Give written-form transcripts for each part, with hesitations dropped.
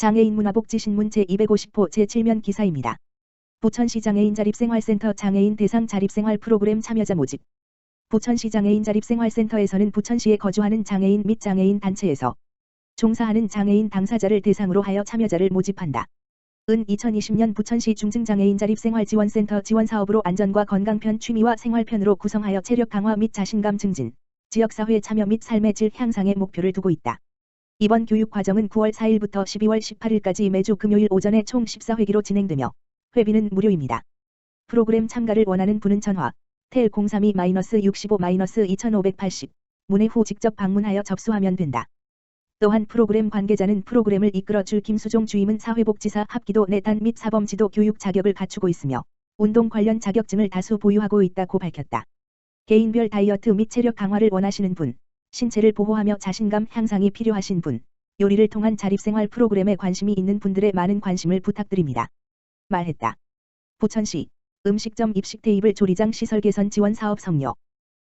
장애인 문화복지신문 제250호 제7면 기사입니다. 부천시 장애인 자립생활센터 장애인 대상 자립생활 프로그램 참여자 모집. 부천시 장애인 자립생활센터에서는 부천시에 거주하는 장애인 및 장애인 단체에서 종사하는 장애인 당사자를 대상으로 하여 참여자를 모집한다. 2020년 부천시 중증장애인 자립생활지원센터 지원사업으로 안전과 건강편 취미와 생활편으로 구성하여 체력 강화 및 자신감 증진, 지역사회 참여 및 삶의 질 향상의 목표를 두고 있다. 이번 교육과정은 9월 4일부터 12월 18일까지 매주 금요일 오전에 총 14회기로 진행되며 회비는 무료입니다. 프로그램 참가를 원하는 분은 전화 텔 032-65-2580 문의 후 직접 방문하여 접수하면 된다. 또한 프로그램 관계자는 프로그램을 이끌어줄 김수종 주임은 사회복지사 합기도 내단 및 사범지도 교육 자격을 갖추고 있으며 운동 관련 자격증을 다수 보유하고 있다고 밝혔다. 개인별 다이어트 및 체력 강화를 원하시는 분, 신체를 보호하며 자신감 향상이 필요하신 분, 요리를 통한 자립생활 프로그램에 관심이 있는 분들의 많은 관심을 부탁드립니다. 말했다. 부천시 음식점 입식 테이블 조리장 시설 개선 지원 사업 성료.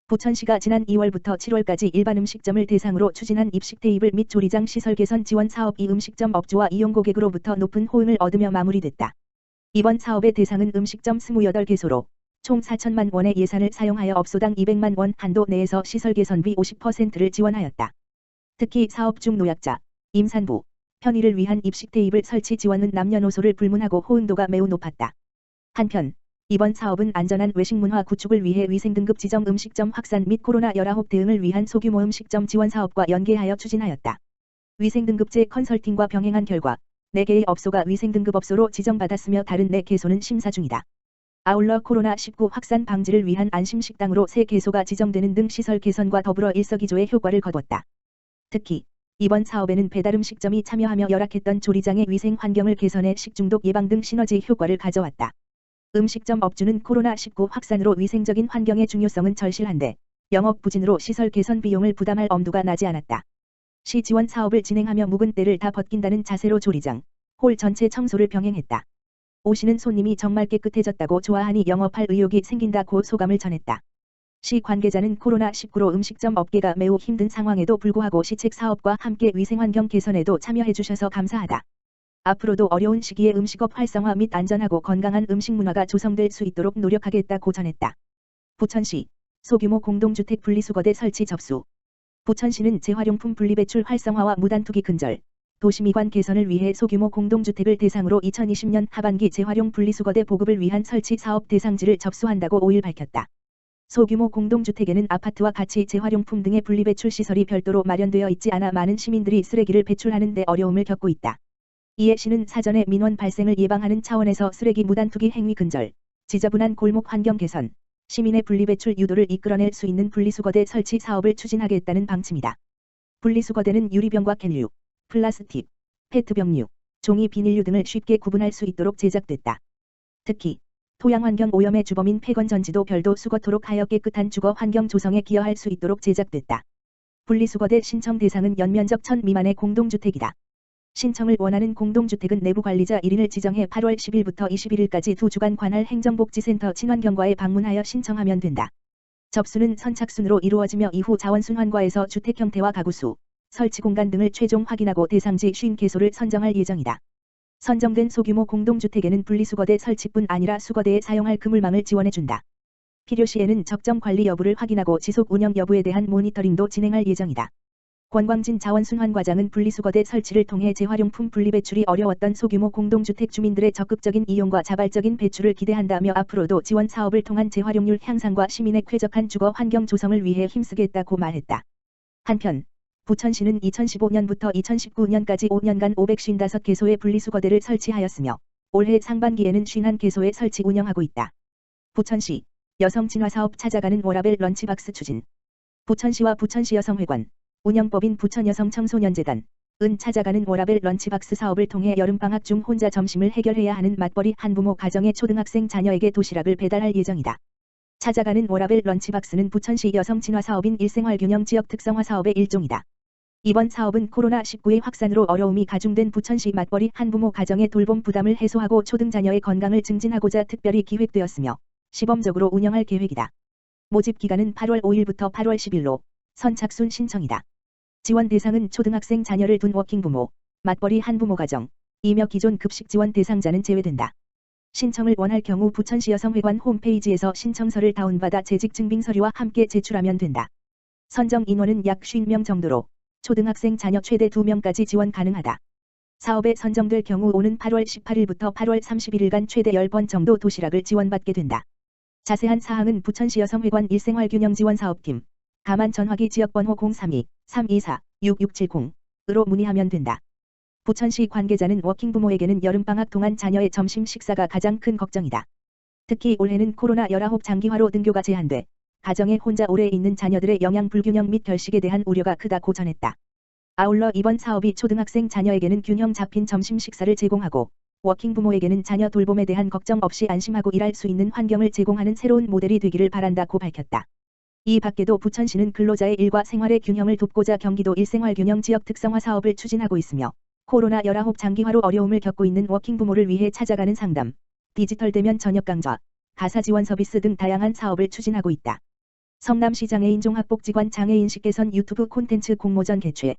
부천시가 지난 2월부터 7월까지 일반 음식점을 대상으로 추진한 입식 테이블 및 조리장 시설 개선 지원 사업 이 음식점 업주와 이용 고객으로부터 높은 호응을 얻으며 마무리됐다. 이번 사업의 대상은 음식점 28개소로 총 4천만 원의 예산을 사용하여 업소당 200만 원 한도 내에서 시설 개선비 50%를 지원하였다. 특히 사업 중 노약자, 임산부, 편의를 위한 입식 테이블 설치 지원은 남녀노소를 불문하고 호응도가 매우 높았다. 한편 이번 사업은 안전한 외식 문화 구축을 위해 위생등급 지정 음식점 확산 및 코로나19 대응을 위한 소규모 음식점 지원 사업과 연계하여 추진하였다. 위생등급제 컨설팅과 병행한 결과 4개의 업소가 위생등급 업소로 지정받았으며 다른 4개소는 심사 중이다. 아울러 코로나19 확산 방지를 위한 안심식당으로 3개소가 지정되는 등 시설 개선과 더불어 일석이조의 효과를 거뒀다. 특히 이번 사업에는 배달음식점이 참여하며 열악했던 조리장의 위생 환경을 개선해 식중독 예방 등 시너지 효과를 가져왔다. 음식점 업주는 코로나19 확산으로 위생적인 환경의 중요성은 절실한데 영업 부진으로 시설 개선 비용을 부담할 엄두가 나지 않았다. 시 지원 사업을 진행하며 묵은 때를 다 벗긴다는 자세로 조리장, 홀 전체 청소를 병행했다. 오시는 손님이 정말 깨끗해졌다고 좋아하니 영업할 의욕이 생긴다고 소감을 전했다. 시 관계자는 코로나19로 음식점 업계가 매우 힘든 상황에도 불구하고 시책 사업과 함께 위생환경 개선에도 참여해 주셔서 감사하다. 앞으로도 어려운 시기에 음식업 활성화 및 안전하고 건강한 음식 문화가 조성될 수 있도록 노력하겠다고 전했다. 부천시 소규모 공동주택 분리수거대 설치 접수. 부천시는 재활용품 분리배출 활성화와 무단투기 근절, 도시미관 개선을 위해 소규모 공동주택을 대상으로 2020년 하반기 재활용 분리수거대 보급을 위한 설치 사업 대상지를 접수한다고 5일 밝혔다. 소규모 공동주택에는 아파트와 같이 재활용품 등의 분리배출 시설이 별도로 마련되어 있지 않아 많은 시민들이 쓰레기를 배출하는 데 어려움을 겪고 있다. 이에 시는 사전에 민원 발생을 예방하는 차원에서 쓰레기 무단투기 행위 근절, 지저분한 골목 환경 개선, 시민의 분리배출 유도를 이끌어낼 수 있는 분리수거대 설치 사업을 추진하겠다는 방침이다. 분리수거대는 유리병과 캔류, 플라스틱, 페트병류, 종이 비닐류 등을 쉽게 구분할 수 있도록 제작됐다. 특히 토양환경 오염의 주범인 폐건 전지도 별도 수거토록 하여 깨끗한 주거 환경 조성에 기여할 수 있도록 제작됐다. 분리수거대 신청 대상은 연면적 1000 미만의 공동주택이다. 신청을 원하는 공동주택은 내부관리자 1인을 지정해 8월 10일부터 21일까지 2주간 관할 행정복지센터 친환경과에 방문하여 신청하면 된다. 접수는 선착순으로 이루어지며 이후 자원순환과에서 주택 형태와 가구수, 설치 공간 등을 최종 확인하고 대상지 50개소를 선정할 예정이다. 선정된 소규모 공동주택에는 분리수거대 설치뿐 아니라 수거대에 사용할 그물망을 지원해준다. 필요시에는 적정 관리 여부를 확인하고 지속 운영 여부에 대한 모니터링도 진행할 예정이다. 권광진 자원순환과장은 분리수거대 설치를 통해 재활용품 분리배출이 어려웠던 소규모 공동주택 주민들의 적극적인 이용과 자발적인 배출을 기대한다며 앞으로도 지원 사업을 통한 재활용률 향상과 시민의 쾌적한 주거 환경 조성을 위해 힘쓰겠다고 말했다. 한편 부천시는 2015년부터 2019년까지 5년간 555개소의 분리수거대를 설치하였으며 올해 상반기에는 51개소의 설치 운영하고 있다. 부천시 여성친화사업 찾아가는 워라벨 런치박스 추진. 부천시와 부천시 여성회관, 운영법인 부천여성청소년재단, 은 찾아가는 워라벨 런치박스 사업을 통해 여름방학 중 혼자 점심을 해결해야 하는 맞벌이 한부모 가정의 초등학생 자녀에게 도시락을 배달할 예정이다. 찾아가는 워라벨 런치박스는 부천시 여성친화사업인 일생활균형 지역 특성화 사업의 일종이다. 이번 사업은 코로나19의 확산으로 어려움이 가중된 부천시 맞벌이 한부모 가정의 돌봄 부담을 해소하고 초등 자녀의 건강을 증진하고자 특별히 기획되었으며 시범적으로 운영할 계획이다. 모집 기간은 8월 5일부터 8월 10일로 선착순 신청이다. 지원 대상은 초등학생 자녀를 둔 워킹부모, 맞벌이 한부모 가정, 이며 기존 급식 지원 대상자는 제외된다. 신청을 원할 경우 부천시 여성회관 홈페이지에서 신청서를 다운받아 재직 증빙 서류와 함께 제출하면 된다. 선정 인원은 약 50명 정도로 초등학생 자녀 최대 2명까지 지원 가능하다. 사업에 선정될 경우 오는 8월 18일부터 8월 31일간 최대 10번 정도 도시락을 지원받게 된다. 자세한 사항은 부천시 여성회관 일생활균형지원사업팀 가만 전화기 지역번호 032-324-6670으로 문의하면 된다. 부천시 관계자는 워킹부모에게는 여름방학 동안 자녀의 점심 식사가 가장 큰 걱정이다. 특히 올해는 코로나19 장기화로 등교가 제한돼 가정에 혼자 오래 있는 자녀들의 영양 불균형 및 결식에 대한 우려가 크다고 전했다. 아울러 이번 사업이 초등학생 자녀에게는 균형 잡힌 점심 식사를 제공하고 워킹부모에게는 자녀 돌봄에 대한 걱정 없이 안심하고 일할 수 있는 환경을 제공하는 새로운 모델이 되기를 바란다고 밝혔다. 이 밖에도 부천시는 근로자의 일과 생활의 균형을 돕고자 경기도 일생활균형 지역 특성화 사업을 추진하고 있으며 코로나19 장기화로 어려움을 겪고 있는 워킹부모를 위해 찾아가는 상담, 디지털 대면 저녁 강좌, 가사 지원 서비스 등 다양한 사업을 추진하고 있다. 성남시 장애인 종합복지관 장애인식 개선 유튜브 콘텐츠 공모전 개최.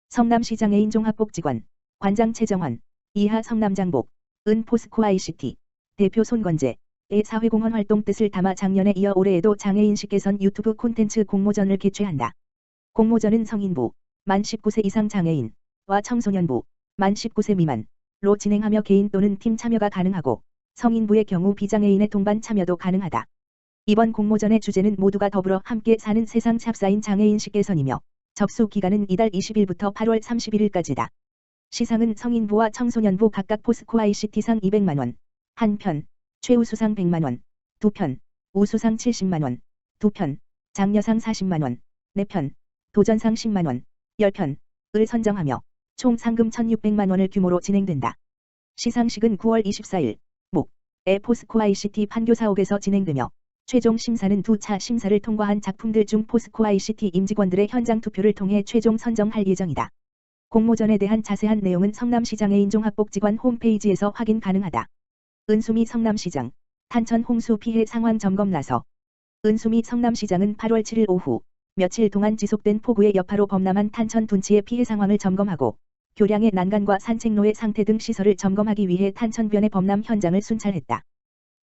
성남시 장애인 종합복지관 관장 최정환, 이하 성남장복, 은 포스코 ICT, 대표 손건재의 사회공헌 활동 뜻을 담아 작년에 이어 올해에도 장애인식 개선 유튜브 콘텐츠 공모전을 개최한다. 공모전은 성인부, 만 19세 이상 장애인, 와 청소년부, 만 19세 미만로 진행하며 개인 또는 팀 참여가 가능하고 성인부의 경우 비장애인의 동반 참여도 가능하다. 이번 공모전의 주제는 모두가 더불어 함께 사는 세상 샵사인 장애인식 개선이며 접수 기간은 이달 20일부터 8월 31일까지다. 시상은 성인부와 청소년부 각각 포스코 ICT상 200만원, 한 편, 최우수상 100만원, 두 편, 우수상 70만원, 두 편, 장려상 40만원, 네 편, 도전상 10만원, 10편을 선정하며 총 상금 1,600만원을 규모로 진행된다. 시상식은 9월 24일 목에 포스코 ICT 판교사옥에서 진행되며 최종 심사는 두 차 심사를 통과한 작품들 중 포스코 ICT 임직원들의 현장 투표를 통해 최종 선정할 예정이다. 공모전에 대한 자세한 내용은 성남시 장애인 종합복지관 홈페이지에서 확인 가능하다. 은수미 성남시장 탄천 홍수 피해 상황 점검 나서. 은수미 성남시장은 8월 7일 오후 며칠 동안 지속된 폭우의 여파로 범람한 탄천 둔치의 피해 상황을 점검하고 교량의 난간과 산책로의 상태 등 시설을 점검하기 위해 탄천변의 범람 현장을 순찰했다.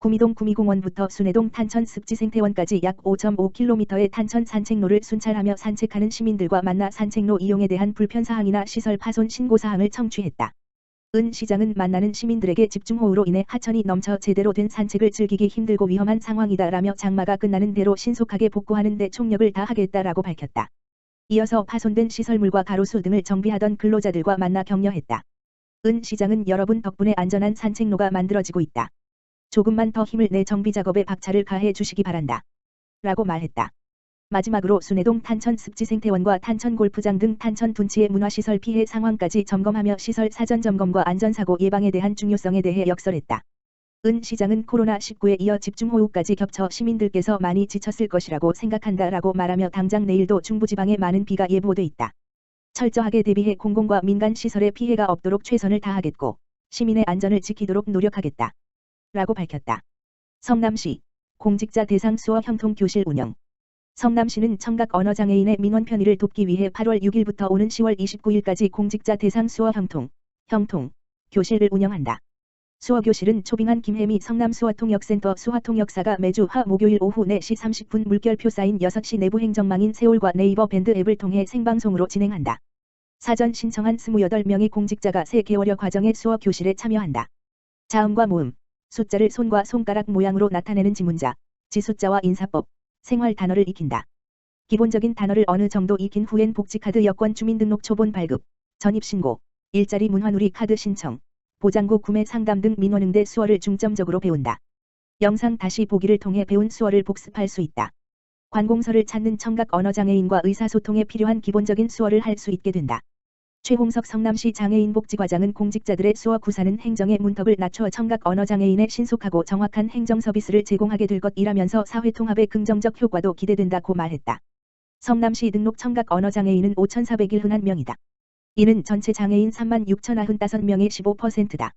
구미동 구미공원부터 순회동 탄천 습지생태원까지 약 5.5km의 탄천 산책로를 순찰하며 산책하는 시민들과 만나 산책로 이용에 대한 불편사항이나 시설 파손 신고사항을 청취했다. 은 시장은 만나는 시민들에게 집중호우로 인해 하천이 넘쳐 제대로 된 산책을 즐기기 힘들고 위험한 상황이다라며 장마가 끝나는 대로 신속하게 복구하는 데 총력을 다하겠다라고 밝혔다. 이어서 파손된 시설물과 가로수 등을 정비하던 근로자들과 만나 격려했다. 은 시장은 여러분 덕분에 안전한 산책로가 만들어지고 있다. 조금만 더 힘을 내 정비 작업에 박차를 가해 주시기 바란다. 라고 말했다. 마지막으로 순회동 탄천 습지생태원과 탄천 골프장 등 탄천 둔치의 문화시설 피해 상황까지 점검하며 시설 사전 점검과 안전사고 예방에 대한 중요성에 대해 역설했다. 은 시장은 코로나19에 이어 집중호우까지 겹쳐 시민들께서 많이 지쳤을 것이라고 생각한다라고 말하며 당장 내일도 중부지방에 많은 비가 예보돼 있다. 철저하게 대비해 공공과 민간 시설에 피해가 없도록 최선을 다하겠고 시민의 안전을 지키도록 노력하겠다. 라고 밝혔다. 성남시 공직자 대상 수어 형통 교실 운영. 성남시는 청각 언어장애인의 민원 편의를 돕기 위해 8월 6일부터 오는 10월 29일까지 공직자 대상 수어 형통 교실을 운영한다. 수어교실은 초빙한 김혜미 성남수어통역센터 수화통역사가 매주 화 목요일 오후 4시 30분 물결표 쌓인 6시 내부 행정망인 세월과 네이버 밴드 앱을 통해 생방송으로 진행한다. 사전 신청한 28명의 공직자가 3개월여 과정의 수어교실에 참여한다. 자음과 모음, 숫자를 손과 손가락 모양으로 나타내는 지문자, 지숫자와 인사법, 생활 단어를 익힌다. 기본적인 단어를 어느 정도 익힌 후엔 복지카드 여권 주민등록 초본 발급, 전입신고, 일자리 문화누리 카드 신청, 보장구 구매 상담 등 민원응대 수어를 중점적으로 배운다. 영상 다시 보기를 통해 배운 수어를 복습할 수 있다. 관공서를 찾는 청각 언어장애인과 의사소통에 필요한 기본적인 수어를 할 수 있게 된다. 최홍석 성남시 장애인복지과장은 공직자들의 수어 구사는 행정의 문턱을 낮춰 청각 언어장애인의 신속하고 정확한 행정 서비스를 제공하게 될 것이라면서 사회통합의 긍정적 효과도 기대된다고 말했다. 성남시 등록 청각 언어장애인은 5,401명이다. 이는 전체 장애인 36,095명의 15%다.